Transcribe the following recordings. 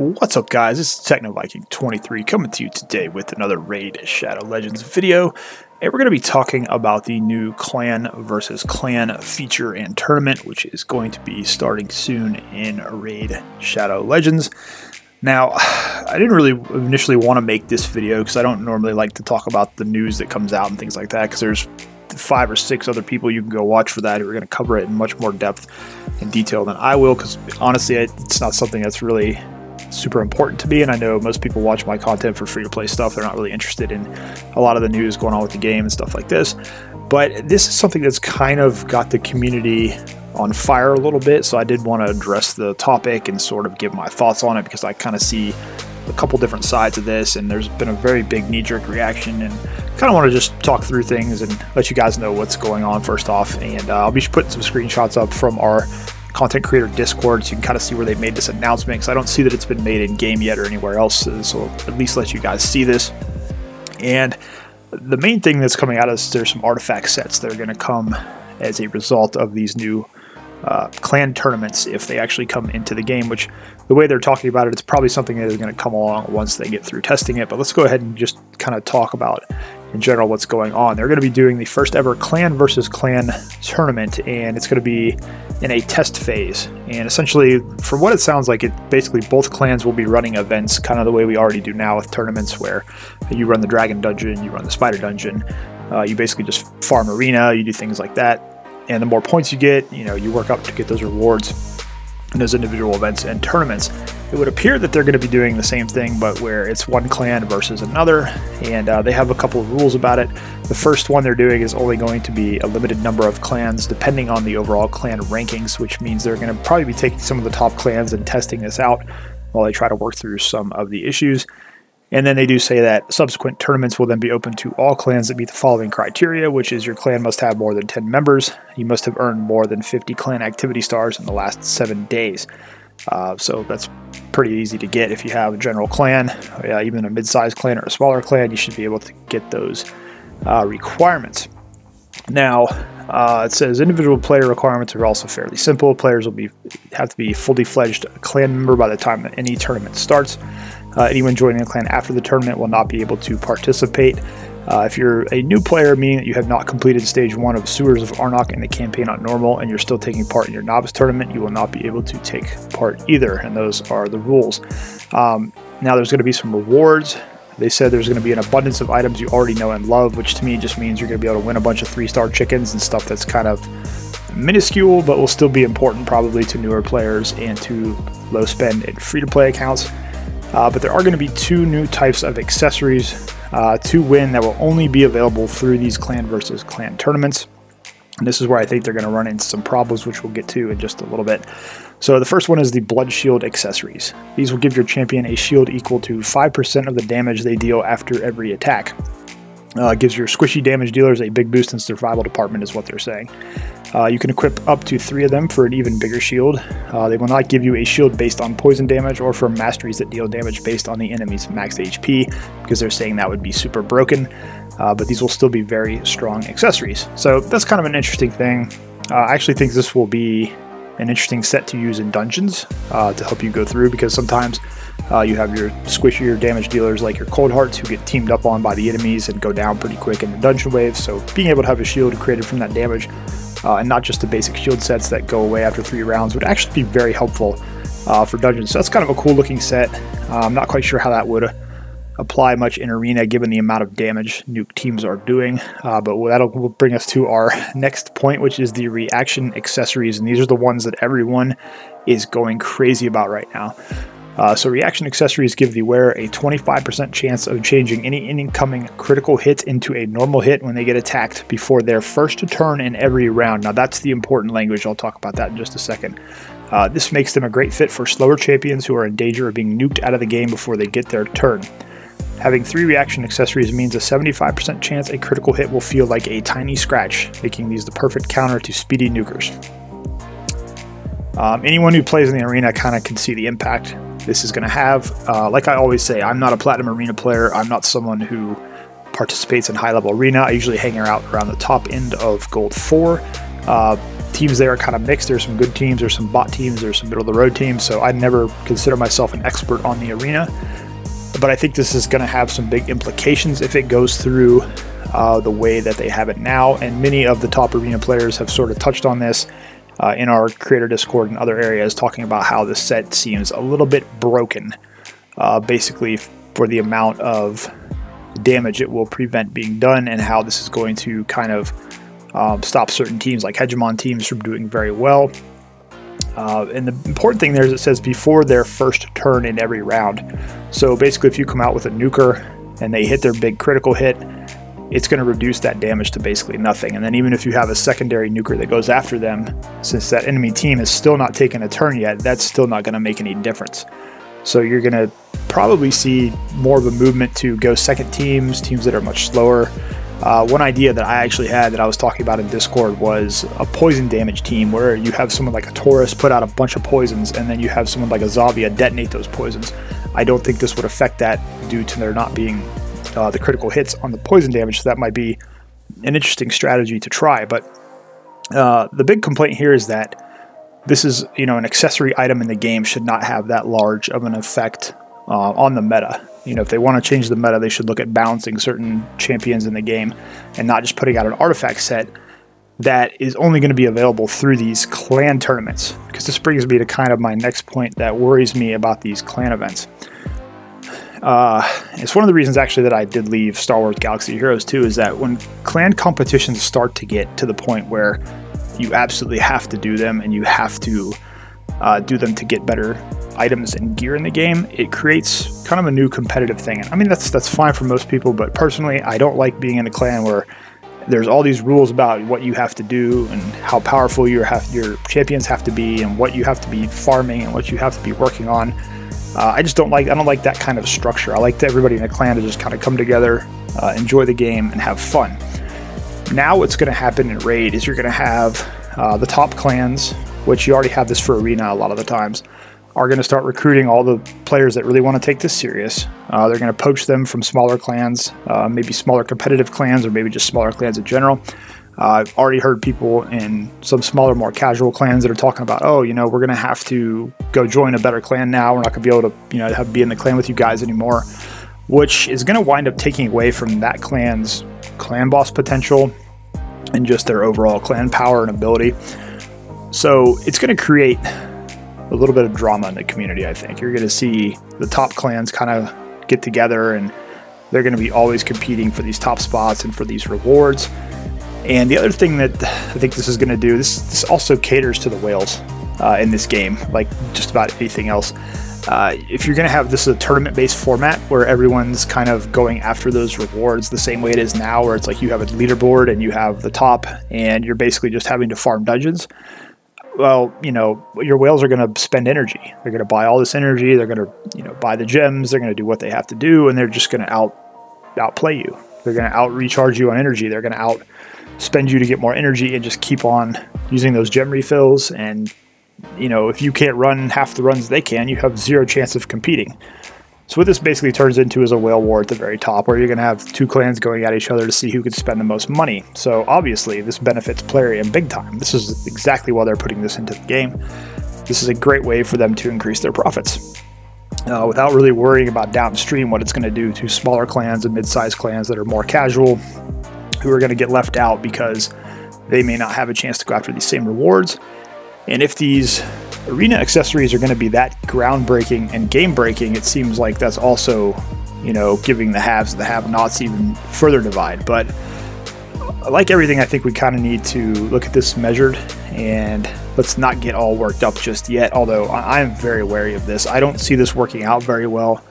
What's up, guys? This is TechnoViking23 coming to you today with another Raid Shadow Legends video, and we're going to be talking about the new clan versus clan feature and tournament, which is going to be starting soon in Raid Shadow Legends. Now, I didn't really initially want to make this video because I don't normally like to talk about the news that comes out and things like that, because there's 5 or 6 other people you can go watch for that who are going to cover it in much more depth and detail than I will, because honestly it's not something that's really super important to me, and I know most people watch my content for free-to-play stuff. They're not really interested in a lot of the news going on with the game and stuff like this, but this is something that's kind of got the community on fire a little bit, so I did want to address the topic and sort of give my thoughts on it, because I kind of see a couple different sides of this, and there's been a very big knee-jerk reaction, and kind of want to just talk through things and let you guys know what's going on first off. And I'll be putting some screenshots up from our content creator Discord so you can kind of see where they made this announcement, because I don't see that it's been made in game yet or anywhere else, so at least let you guys see this. And the main thing that's coming out is there's some artifact sets that are going to come as a result of these new clan tournaments if they actually come into the game, which the way they're talking about it, it's probably something that is going to come along once they get through testing it. But let's go ahead and just kind of talk about in general what's going on. They're going to be doing the first ever clan versus clan tournament, and it's going to be in a test phase. And essentially, from what it sounds like, it basically both clans will be running events kind of the way we already do now with tournaments, where you run the dragon dungeon, you run the spider dungeon, you basically just farm arena, you do things like that. And the more points you get, you work up to get those rewards in those individual events and tournaments. It would appear that they're going to be doing the same thing, but where it's one clan versus another, and they have a couple of rules about it. The first one they're doing is only going to be a limited number of clans depending on the overall clan rankings, which means they're going to probably be taking some of the top clans and testing this out while they try to work through some of the issues. And then they do say that subsequent tournaments will then be open to all clans that meet the following criteria, which is your clan must have more than 10 members, you must have earned more than 50 clan activity stars in the last 7 days. So that's pretty easy to get if you have a general clan, even a mid-sized clan or a smaller clan, you should be able to get those requirements. Now, it says individual player requirements are also fairly simple. Players will have to be fully fledged clan member by the time that any tournament starts. Anyone joining a clan after the tournament will not be able to participate. If you're a new player, meaning that you have not completed stage 1 of Sewers of Arnok in the campaign on normal, and you're still taking part in your novice tournament, you will not be able to take part either, and those are the rules. Now there's going to be some rewards. They said there's going to be an abundance of items you already know and love, which to me just means you're going to be able to win a bunch of 3-star chickens and stuff that's kind of minuscule, but will still be important probably to newer players and to low spend and free-to-play accounts. But there are going to be 2 new types of accessories to win that will only be available through these clan versus clan tournaments. And this is where I think they're going to run into some problems, which we'll get to in just a little bit. So the first one is the Bloodshield Accessories. These will give your champion a shield equal to 5% of the damage they deal after every attack. It gives your squishy damage dealers a big boost in survival department, is what they're saying. You can equip up to 3 of them for an even bigger shield. They will not give you a shield based on poison damage or for masteries that deal damage based on the enemy's max HP, because they're saying that would be super broken. But these will still be very strong accessories. So that's kind of an interesting thing. I actually think this will be an interesting set to use in dungeons to help you go through, because sometimes you have your squishier damage dealers like your cold hearts who get teamed up on by the enemies and go down pretty quick in the dungeon waves. So being able to have a shield created from that damage and not just the basic shield sets that go away after 3 rounds would actually be very helpful for dungeons. So that's kind of a cool looking set. I'm not quite sure how that would apply much in arena given the amount of damage nuke teams are doing, but that'll bring us to our next point, which is the reaction accessories, and these are the ones that everyone is going crazy about right now. So reaction accessories give the wearer a 25% chance of changing any incoming critical hit into a normal hit when they get attacked before their first turn in every round. Now that's the important language. I'll talk about that in just a second. This makes them a great fit for slower champions who are in danger of being nuked out of the game before they get their turn. Having 3 reaction accessories means a 75% chance a critical hit will feel like a tiny scratch, making these the perfect counter to speedy nukers. Anyone who plays in the arena kind of can see the impact this is going to have. Like I always say, I'm not a Platinum Arena player. I'm not someone who participates in high-level arena. I usually hang out around the top end of Gold 4. teams there are kind of mixed. There's some good teams, there's some bot teams, there's some middle of the road teams, so I never consider myself an expert on the arena. But I think this is going to have some big implications if it goes through the way that they have it now, and many of the top arena players have sort of touched on this in our creator Discord and other areas, talking about how the set seems a little bit broken, basically for the amount of damage it will prevent being done, and how this is going to kind of stop certain teams like hegemon teams from doing very well. And the important thing there is it says before their first turn in every round. So basically if you come out with a nuker and they hit their big critical hit, it's going to reduce that damage to basically nothing. And then even if you have a secondary nuker that goes after them, since that enemy team is still not taken a turn yet, that's still not going to make any difference. So you're going to probably see more of a movement to go second teams that are much slower. One idea that I actually had that I was talking about in Discord was a poison damage team, where you have someone like a Taurus put out a bunch of poisons, and then you have someone like a Zavia detonate those poisons. I don't think this would affect that due to there not being the critical hits on the poison damage, so that might be an interesting strategy to try. But the big complaint here is that this is, you know, an accessory item in the game should not have that large of an effect on the meta. You know, if they want to change the meta, they should look at balancing certain champions in the game and not just putting out an artifact set that is only going to be available through these clan tournaments. Because this brings me to kind of my next point that worries me about these clan events. It's one of the reasons actually that I did leave Star Wars Galaxy of Heroes too, is that when clan competitions start to get to the point where you absolutely have to do them, and you have to do them to get better items and gear in the game, it creates kind of a new competitive thing. And I mean, that's fine for most people, but personally I don't like being in a clan where there's all these rules about what you have to do and how powerful your champions have to be, and what you have to be farming and what you have to be working on. I don't like that kind of structure. I like everybody in a clan to just kind of come together, enjoy the game, and have fun. Now what's going to happen in Raid is you're going to have the top clans, which you already have this for Arena a lot of the times, are going to start recruiting all the players that really want to take this serious. They're going to poach them from smaller clans, maybe smaller competitive clans, or maybe just smaller clans in general. I've already heard people in some smaller, more casual clans that are talking about, oh, you know, we're going to have to go join a better clan now. We're not going to be able to, you know, be in the clan with you guys anymore, which is going to wind up taking away from that clan's clan boss potential and just their overall clan power and ability. So it's going to create a little bit of drama in the community, I think. You're going to see the top clans kind of get together, and they're going to be always competing for these top spots and for these rewards. And the other thing that I think this is going to do, this also caters to the whales in this game, like just about anything else. If you're going to have this as a tournament-based format where everyone's kind of going after those rewards the same way it is now, where it's like you have a leaderboard and you have the top and you're basically just having to farm dungeons, well, you know, your whales are going to spend energy. They're going to buy all this energy. They're going to, you know, buy the gems. They're going to do what they have to do, and they're just going to outplay you. They're going to out-recharge you on energy. They're going to outspend you to get more energy, and just keep on using those gem refills. And, you know, if you can't run half the runs they can, you have zero chance of competing. So what this basically turns into is a whale war at the very top, where you're going to have two clans going at each other to see who could spend the most money. So obviously this benefits Plarium big time. This is exactly why they're putting this into the game. This is a great way for them to increase their profits without really worrying about downstream what it's going to do to smaller clans and mid-sized clans that are more casual, who are going to get left out because they may not have a chance to go after these same rewards. And if these arena accessories are going to be that groundbreaking and game-breaking, it seems like that's also, you know, giving the haves and the have-nots even further divide. But like everything, I think we kind of need to look at this measured, and let's not get all worked up just yet, although I am very wary of this. I don't see this working out very well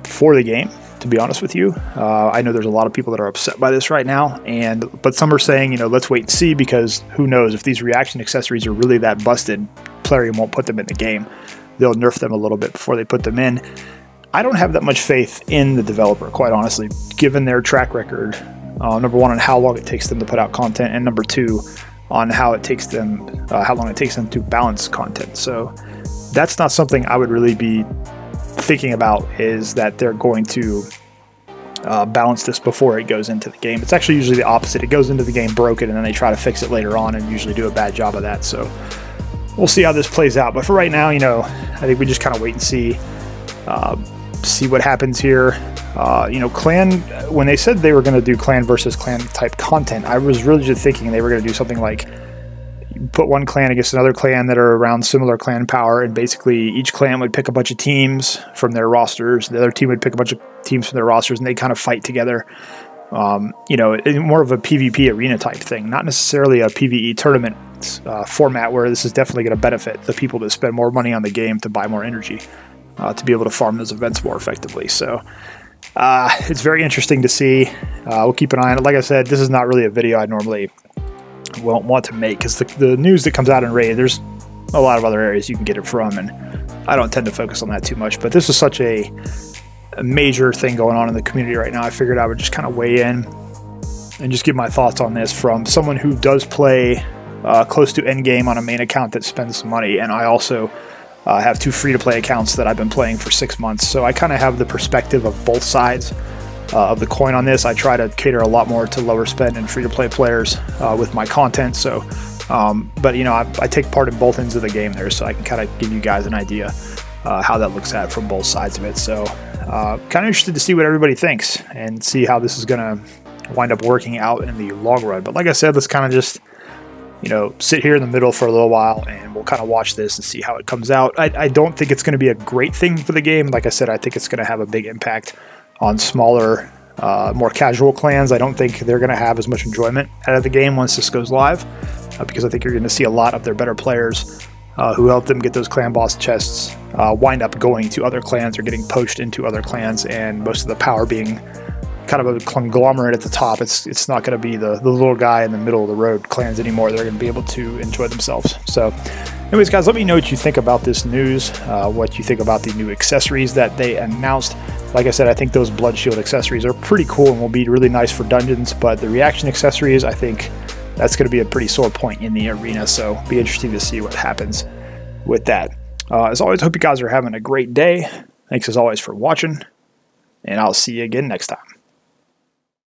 for the game, to be honest with you. I know there's a lot of people that are upset by this right now, but some are saying, you know, let's wait and see, because who knows, if these reaction accessories are really that busted, Plarium won't put them in the game. They'll nerf them a little bit before they put them in. I don't have that much faith in the developer, quite honestly, given their track record. Number one, on how long it takes them to put out content, and number two, on how long it takes them to balance content. So that's not something I would really be thinking about, is that they're going to balance this before it goes into the game. It's actually usually the opposite. It goes into the game broken, and then they try to fix it later on and usually do a bad job of that. So we'll see how this plays out. But for right now, you know, I think we just kind of wait and see what happens here. You know, clan, when they said they were going to do clan versus clan type content, I was really just thinking they were going to do something like put one clan against another clan that are around similar clan power, and basically each clan would pick a bunch of teams from their rosters, the other team would pick a bunch of teams from their rosters, and they kind of fight together. You know, more of a PvP arena type thing, not necessarily a PvE tournament format, where this is definitely going to benefit the people that spend more money on the game to buy more energy, to be able to farm those events more effectively. So it's very interesting to see. We'll keep an eye on it. Like I said, this is not really a video I normally won't want to make, because the news that comes out in Raid, there's a lot of other areas you can get it from, and I don't tend to focus on that too much. But this is such a major thing going on in the community right now. I figured I would just kind of weigh in and just give my thoughts on this from someone who does play close to endgame on a main account that spends some money, and I also have 2 free-to-play accounts that I've been playing for 6 months, so I kind of have the perspective of both sides of the coin on this. I try to cater a lot more to lower spend and free-to-play players with my content. So, but you know, I take part in both ends of the game there, so I can kind of give you guys an idea how that looks at from both sides of it. So, kind of interested to see what everybody thinks and see how this is going to wind up working out in the long run. But like I said, let's kind of just, you know, sit here in the middle for a little while, and we'll kind of watch this and see how it comes out. I don't think it's going to be a great thing for the game. Like I said, I think it's going to have a big impact on smaller, more casual clans. I don't think they're going to have as much enjoyment out of the game once this goes live, because I think you're going to see a lot of their better players who helped them get those clan boss chests wind up going to other clans or getting poached into other clans, and most of the power being kind of a conglomerate at the top. It's not going to be the little guy in the middle of the road clans anymore. They're going to be able to enjoy themselves. So anyways, guys, let me know what you think about this news, what you think about the new accessories that they announced. Like I said, I think those Bloodshield accessories are pretty cool and will be really nice for dungeons, but the reaction accessories, I think that's going to be a pretty sore point in the arena, so be interesting to see what happens with that. As always, hope you guys are having a great day. Thanks as always for watching, and I'll see you again next time.